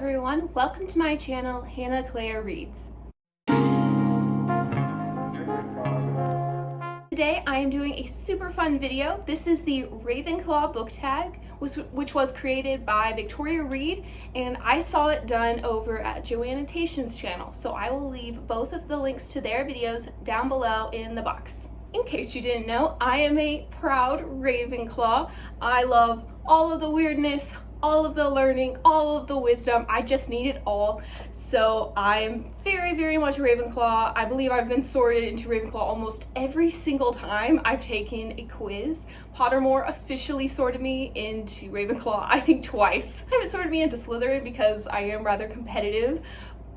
everyone, welcome to my channel, Hannah Claire Reads. Today I am doing a super fun video. This is the Ravenclaw Book Tag, which was created by Victoria Reed, and I saw it done over at Joanna Tation's channel, so I will leave both of the links to their videos down below in the box. In case you didn't know, I am a proud Ravenclaw. I love all of the weirdness, all of the learning, all of the wisdom. I just need it all. So I'm very, very much a Ravenclaw. I believe I've been sorted into Ravenclaw almost every single time I've taken a quiz. Pottermore officially sorted me into Ravenclaw, I think twice. They haven't sorted me into Slytherin because I am rather competitive,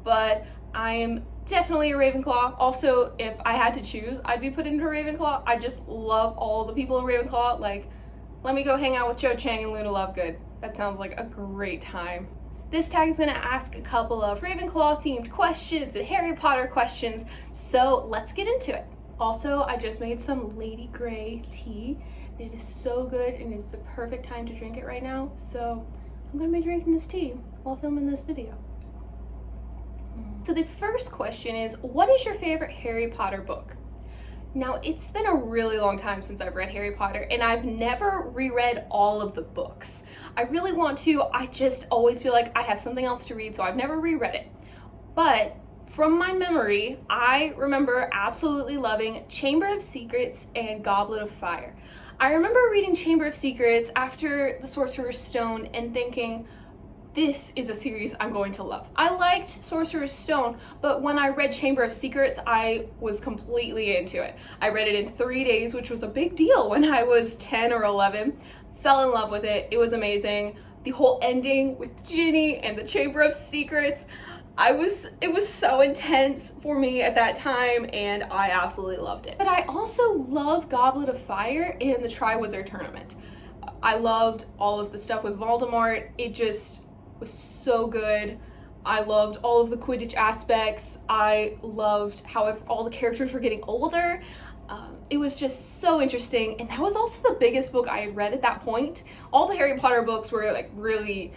but I am definitely a Ravenclaw. Also, if I had to choose, I'd be put into Ravenclaw. I just love all the people in Ravenclaw. Like, let me go hang out with Cho Chang and Luna Lovegood. That sounds like a great time. This tag is going to ask a couple of Ravenclaw themed questions and Harry Potter questions, so let's get into it. Also, I just made some Lady Grey tea. It is so good and it's the perfect time to drink it right now, so I'm going to be drinking this tea while filming this video. So the first question is, what is your favorite Harry Potter book? Now, it's been a really long time since I've read Harry Potter, and I've never reread all of the books. I really want to, I just always feel like I have something else to read, so I've never reread it. But from my memory, I remember absolutely loving Chamber of Secrets and Goblet of Fire. I remember reading Chamber of Secrets after The Sorcerer's Stone and thinking, this is a series I'm going to love. I liked Sorcerer's Stone, but when I read Chamber of Secrets, I was completely into it. I read it in 3 days, which was a big deal when I was 10 or 11. Fell in love with it. It was amazing. The whole ending with Ginny and the Chamber of Secrets, it was so intense for me at that time, and I absolutely loved it. But I also love Goblet of Fire and the Triwizard Tournament. I loved all of the stuff with Voldemort. It just was so good. I loved all of the Quidditch aspects. I loved how all the characters were getting older. It was just so interesting, and that was also the biggest book I had read at that point. All the Harry Potter books were like really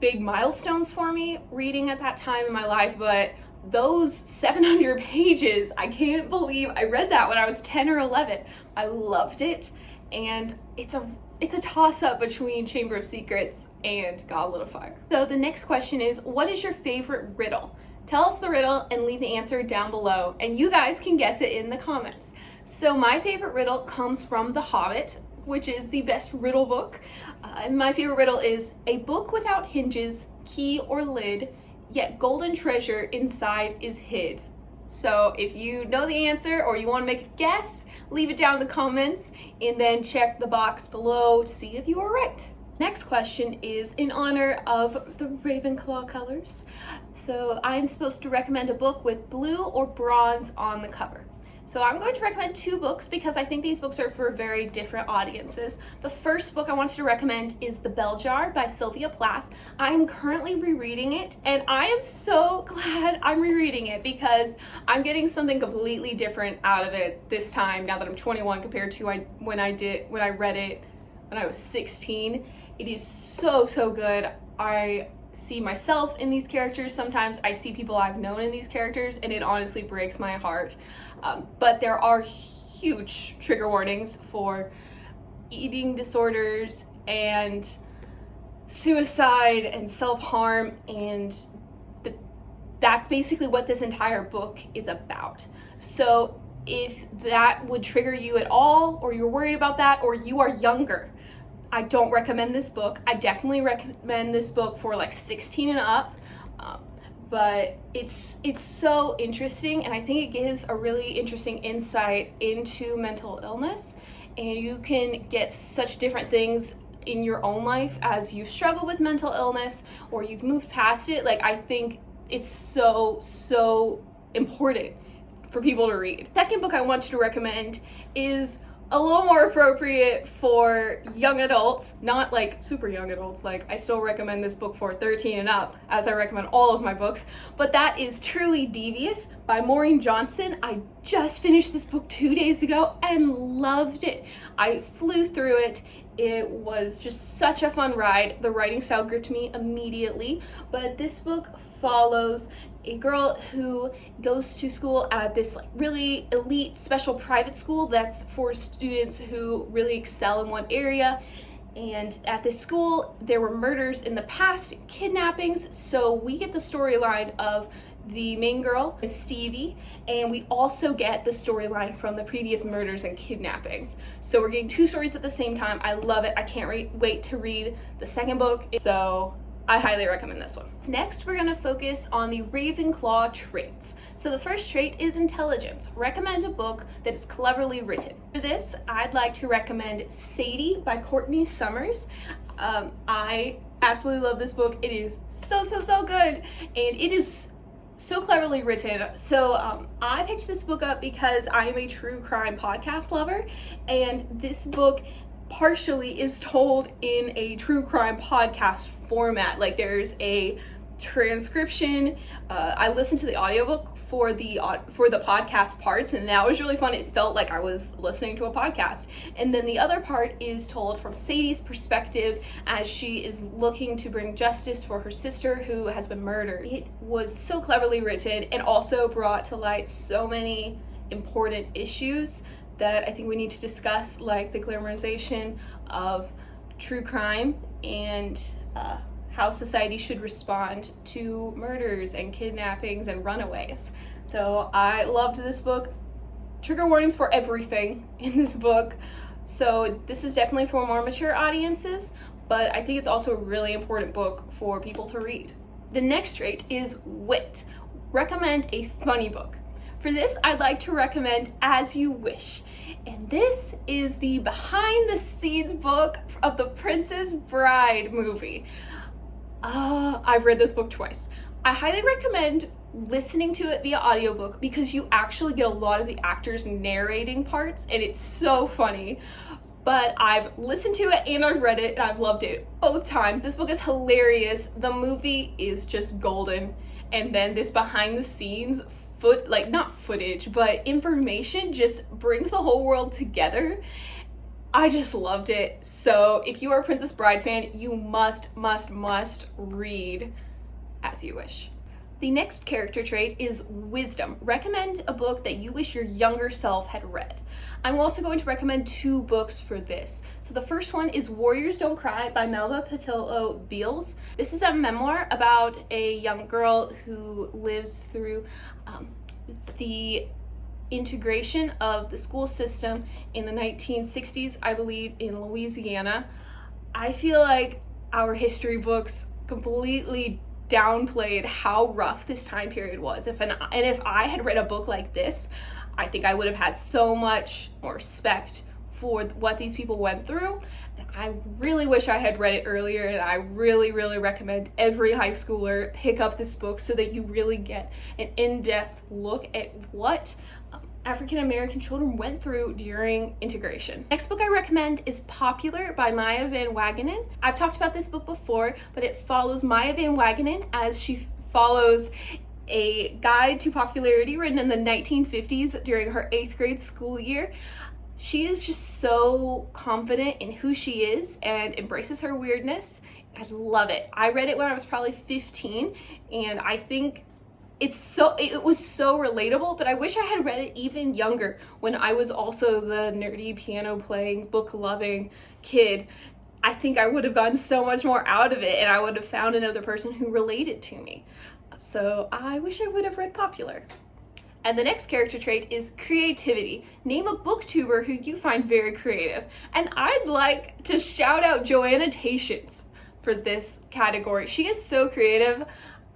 big milestones for me reading at that time in my life, but those 700 pages, I can't believe I read that when I was 10 or 11. I loved it, and it's a toss-up between Chamber of Secrets and Goblet of Fire. So the next question is, what is your favorite riddle? Tell us the riddle and leave the answer down below, and you guys can guess it in the comments. So my favorite riddle comes from The Hobbit, which is the best riddle book. And my favorite riddle is, a book without hinges, key, or lid, yet golden treasure inside is hid. So if you know the answer or you want to make a guess, leave it down in the comments and then check the box below to see if you are right. Next question is in honor of the Ravenclaw colors. So I'm supposed to recommend a book with blue or bronze on the cover. So I'm going to recommend 2 books because I think these books are for very different audiences. The first book I wanted to recommend is The Bell Jar by Sylvia Plath. I am currently rereading it, and I am so glad I'm rereading it because I'm getting something completely different out of it this time now that I'm 21 compared to when I read it when I was 16. It is so good. I see myself in these characters. Sometimes I see people I've known in these characters, and it honestly breaks my heart. But there are huge trigger warnings for eating disorders and suicide and self-harm, and that's basically what this entire book is about. So if that would trigger you at all, or you're worried about that, or you are younger, I don't recommend this book. I definitely recommend this book for like 16 and up, but it's so interesting, and I think it gives a really interesting insight into mental illness, and you can get such different things in your own life as you've struggled with mental illness or you've moved past it. Like, I think it's so important for people to read. Second book I want you to recommend is a little more appropriate for young adults, not like super young adults. Like, I still recommend this book for 13 and up, as I recommend all of my books, but that is Truly Devious by Maureen Johnson. I just finished this book 2 days ago and loved it. I flew through it. It was just such a fun ride. The writing style gripped me immediately, but this book follows a girl who goes to school at this like really elite special private school that's for students who really excel in one area. And at this school, there were murders in the past, kidnappings, so we get the storyline of the main girl, Stevie, and we also get the storyline from the previous murders and kidnappings. So we're getting two stories at the same time. I love it. I can't wait to read the second book, so I highly recommend this one. Next, we're gonna focus on the Ravenclaw Traits. So the first trait is intelligence. Recommend a book that is cleverly written. For this, I'd like to recommend Sadie by Courtney Summers. I absolutely love this book. It is so good, and it is so cleverly written. So I picked this book up because I am a true crime podcast lover, and this book partially is told in a true crime podcast format. Like there's a transcription. I listened to the audiobook for the podcast parts, and that was really fun. It felt like I was listening to a podcast. And then the other part is told from Sadie's perspective as she is looking to bring justice for her sister who has been murdered. It was so cleverly written and also brought to light so many important issues that I think we need to discuss, like the glamorization of true crime and how society should respond to murders and kidnappings and runaways. So I loved this book. Trigger warnings for everything in this book. So this is definitely for more mature audiences, but I think it's also a really important book for people to read. The next trait is wit. Recommend a funny book. For this, I'd like to recommend As You Wish. And this is the behind the scenes book of the Princess Bride movie. I've read this book twice. I highly recommend listening to it via audiobook because you actually get a lot of the actors narrating parts, and it's so funny. But I've listened to it and I've read it, and I've loved it both times. This book is hilarious. The movie is just golden. And then this behind the scenes not footage, but information just brings the whole world together. I just loved it. So if you are a Princess Bride fan, you must read As You Wish. The next character trait is wisdom. Recommend a book that you wish your younger self had read. I'm also going to recommend two books for this. So the first one is Warriors Don't Cry by Melba Patillo Beals. This is a memoir about a young girl who lives through the integration of the school system in the 1960s, I believe, in Louisiana. I feel like our history books completely downplayed how rough this time period was. If I had read a book like this, I think I would have had so much more respect for what these people went through. I really wish I had read it earlier, and I really recommend every high schooler pick up this book so that you really get an in-depth look at what African American children went through during integration. Next book I recommend is Popular by Maya Van Wagenen. I've talked about this book before, but it follows Maya Van Wagenen as she follows a guide to popularity written in the 1950s during her 8th grade school year. She is just so confident in who she is and embraces her weirdness. I love it. I read it when I was probably 15, and I think it was so relatable, but I wish I had read it even younger when I was also the nerdy piano playing, book loving kid. I think I would have gotten so much more out of it, and I would have found another person who related to me. So I wish I would have read Popular. And the next character trait is creativity. Name a booktuber who you find very creative. And I'd like to shout out Joannotations for this category. She is so creative.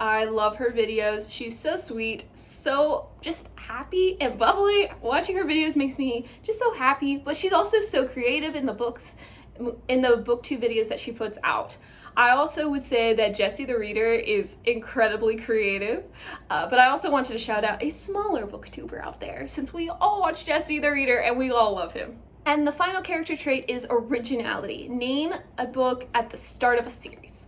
I love her videos. She's so sweet, so just happy and bubbly. Watching her videos makes me just so happy, but she's also so creative in the books, in the booktube videos that she puts out. I also would say that Jessie the Reader is incredibly creative, but I also wanted to shout out a smaller booktuber out there, since we all watch Jessie the Reader and we all love him. And the final character trait is originality. Name a book at the start of a series.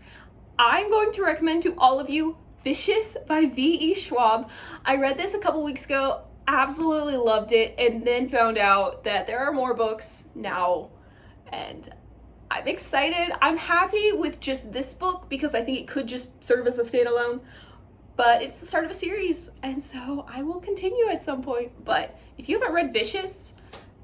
I'm going to recommend to all of you Vicious by V.E. Schwab. I read this a couple weeks ago, absolutely loved it, and then found out that there are more books now, and I'm excited. I'm happy with just this book because I think it could just serve as a standalone, but it's the start of a series, and so I will continue at some point. But if you haven't read Vicious,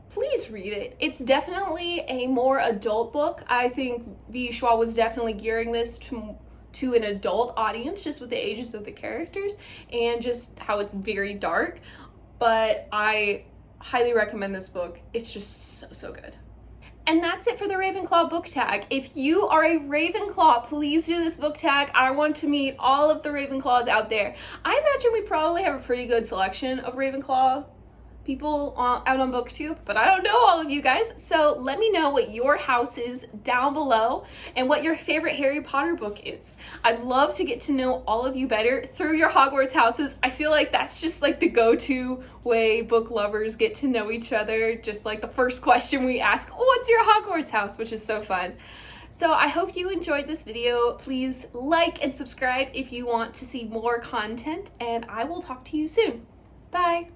please read it. It's definitely a more adult book. I think V. Schwa was definitely gearing this to an adult audience, just with the ages of the characters and just how it's very dark. But I highly recommend this book. It's just so good. And that's it for the Ravenclaw book tag. If you are a Ravenclaw, please do this book tag. I want to meet all of the Ravenclaws out there. I imagine we probably have a pretty good selection of Ravenclaw people out on BookTube, but I don't know all of you guys. So let me know what your house is down below and what your favorite Harry Potter book is. I'd love to get to know all of you better through your Hogwarts houses. I feel like that's just like the go-to way book lovers get to know each other. Just like the first question we ask, oh, what's your Hogwarts house? Which is so fun. So I hope you enjoyed this video. Please like and subscribe if you want to see more content, and I will talk to you soon. Bye.